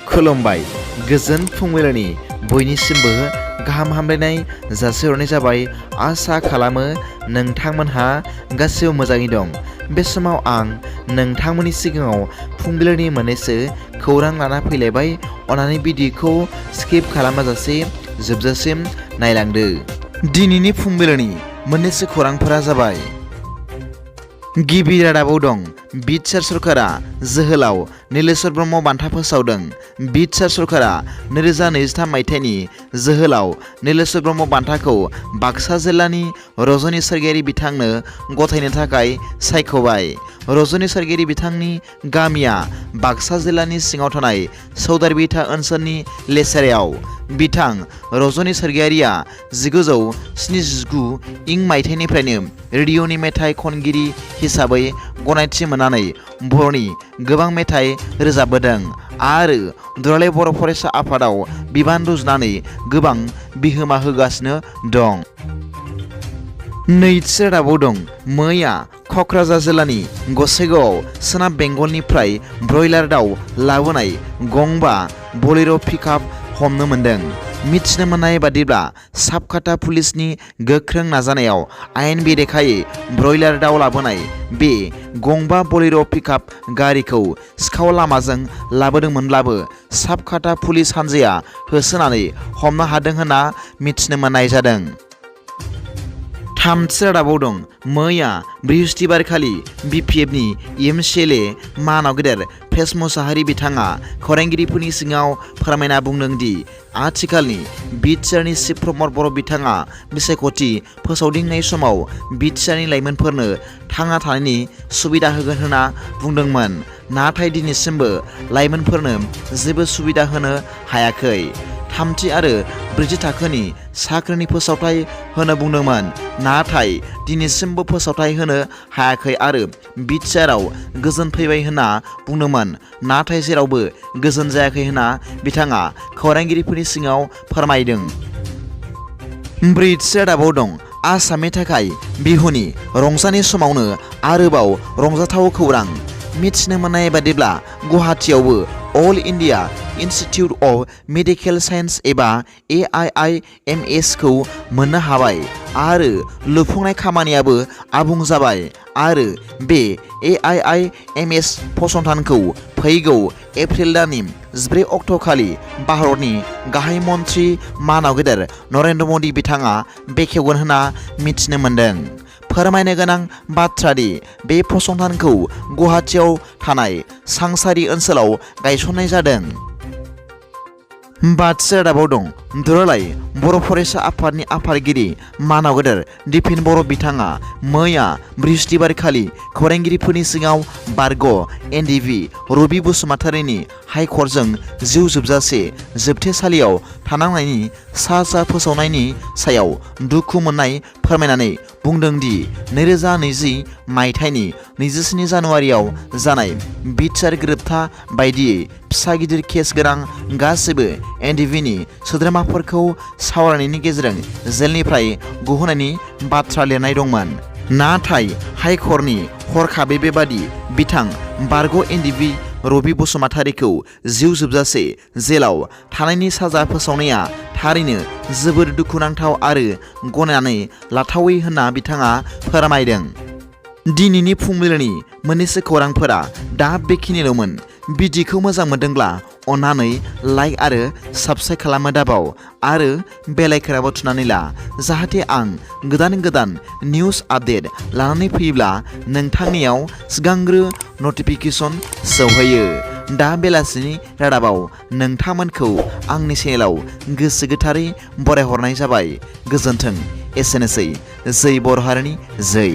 खुलुमबाय गोजोन फुंबिलिनि बयनिसिमबो गाहाम हामलायनाय जासिहरनाय जाबाय। आसा खालामो नोंथांमोनहा गासिबो मोजाङै दं। बे समाव आं नोंथांमोननि सिगाङाव फुंबिलिनि मोननैसो खौरां लाना फैलायबाय। अन्नानै भिडिअखौ स्किप खालामाजासे जोबजासिम नायलांदो। दिनैनि फुंबिलिनि मोननैसो खौरांफोरा जाबाय। गिबि रादाबाव दं BTR सरकारा जोहोलाव नीलेश्वर ब्रह्म बान्था फोसावदों। BTR सरकारा 2023 मायथाइनि जोहोलाव नीलेश्वर ब्रह्म बान्थाखौ बाक्सा जिल्लानि रजनी सरगियारी बिथांनो गथायनो थाखाय सायख'बाय। रजनी सरगियारी बिथांनि गामिया बाक्सा जिल्लानि सिङाव थानाय चौधारबिथा ओनसोलनि लेसेरायाव। बिथां रजनी सरगियारीया 1979 मायथाइनिफ्रायनो रेडिअ'नि मेथाइ खनगिरि हिसाबै गनायथि मोननानै बर'नि गोबां मेथाइ रोजाबबोदों आरो दुलाराय बर' फरायसा आफादाव बिबान रुजुनानै गोबां बिहोमा होगासिनो दं। नैथि रादाबाव दं मैया क'क्राझार जिल्लानि गसाइगावआव सोनाब बेंगलनिफ्राय ब्रयलार दाउ लाबोनाय गंबा बलेर' पिकआप हमनो मोन्दों। मिथिनो मोननाय बादिब्ला साबकाटा पुलिसनि गोख्रों नाजानायाव आयेन बेरेखायै ब्रयलार दाउ लाबोनाय बे गंबा बलेर' पिकआप गारिखौ सिखाव लामाजों लाबोदोंमोनब्लाबो साबकाटा पुलिस हानजाया होसोनानै हमनो हादों होनना मिथिनो मोननाय जादों। थामथि रादाबाव दं मैया बृहस्पतिबारखालि BPFनि MCLA मानाव गेदेर प्रेस मुसाहारि बिथाङा खौरांगिरिफोरनि सिगाङाव फोरमायना बुंदों दि आथिखालनि BTRनि चिफ प्रमद बर' बिथाङा बिसायख'थि फोसावदिंनाय समाव BTRनि लाइमोनफोरनो थांना थानायनि सुबिदा होगोन होनना बुंदोंमोन, नाथाय दिनैसिमबो लाइमोनफोरनो जेबो सुबिदा होनो हायाखै। थामथि आरो ब्रैथि थाखोनि साख्रिनि फोसावथाय होनो बुंदोंमोन, नाथाय दिनैसिमबो फोसावथाय होनो हायाखै आरो BTRआव गोजोन फैबाय होनना बुंदोंमोन, नाथाय जेरावबो गोजोन जायाखै होनना बिथाङा खौरांगिरिफोरनि सिगाङाव फोरमायदों। ब्रैथि रादाबाव दं आसामनि थाखाय बिहुनि रंजानाय समावनो आरोबाव रंजाथाव खौरां। मिथिनो मोननाय बादिब्ला गुवाहाटीआवबो All India Institute of Medical Science एबा AIIMS खौ मोननो हाबाय आरो लुफुंनाय खामानियाबो आबुं जाबाय आरो बे AIIMS फसंथानखौ फैगौ एप्रिल दाननि 14 अक्ट'खालि भारतनि गाहाय मन्थ्रि मानाव गेदेर नरेन्द्र मदि बिथाङा बेखेवगोन होनना मिथिनो मोन्दों। फोरमायनो गोनां बाथ्रा दि बे फसंथानखौ गुवाहाटीआव थानाय सांसारि ओनसोलाव गायसननाय जादों। बाथि रादाबाव दं दुलाराय बर' फरायसा आफादनि आफादगिरि मानाव गेदेर दिफेन बर' बिथाङा मैया बृहस्पतिबारखालि खौरांगिरिफोरनि सिगाङाव बारग' NDFB रबि बसुमतारीनि हाइकर्टजों जिउ जोबजासे जोबथेसालियाव थानांनायनि सा फोसावनायनि सायाव दुखु मोननाय फोरमायनानै बुंदों दि 2020 मायथाइनि 27 जानुवारियाव जानाय BTR गोरोबथा बायदियै फिसा गिदिर केस गोनां गासैबो NDFBनि सोद्रोमाफोरखौ सावरायनायनि गेजेरजों जेलनिफ्राय गहोनायनि बाथ्रा लिरनाय दंमोन, नाथाय हाइकर्टनि हरखाबै बेबादि बिथां बारग' NDFB रबि बसुमतारीखौ जिउ जोबजासे जेलाव थानायनि साजा फोसावनाया थारैनो जोबोर दुखुनांथाव आरो गनायनानै लाथावै होनना बिथाङा फोरमायदों। दिनैनि फुंबिलिनि मोननैसो खौरांफोरा दा बेखिनिल'मोन। भिडिअखौ मोजां मोनदोंब्ला अन्नानै लाइक आरो साबस्क्राइब खालामनो दाबाव आरो बेल आइकनआवबो थुनानै ला, जाहाथे आं गोदान निउज आपडेट लानानै फैयोब्ला नोंथांनियाव सिगांग्रो नटिफिकेसन सौहैयो। दा बेलासिनि रादाबाव नोंथांमोनखौ आंनि चेनेलाव गोसो गोथारै बरायहरनाय जाबाय। गोजोन्थों। एसेनोसै। जै बर' हारिनि जै।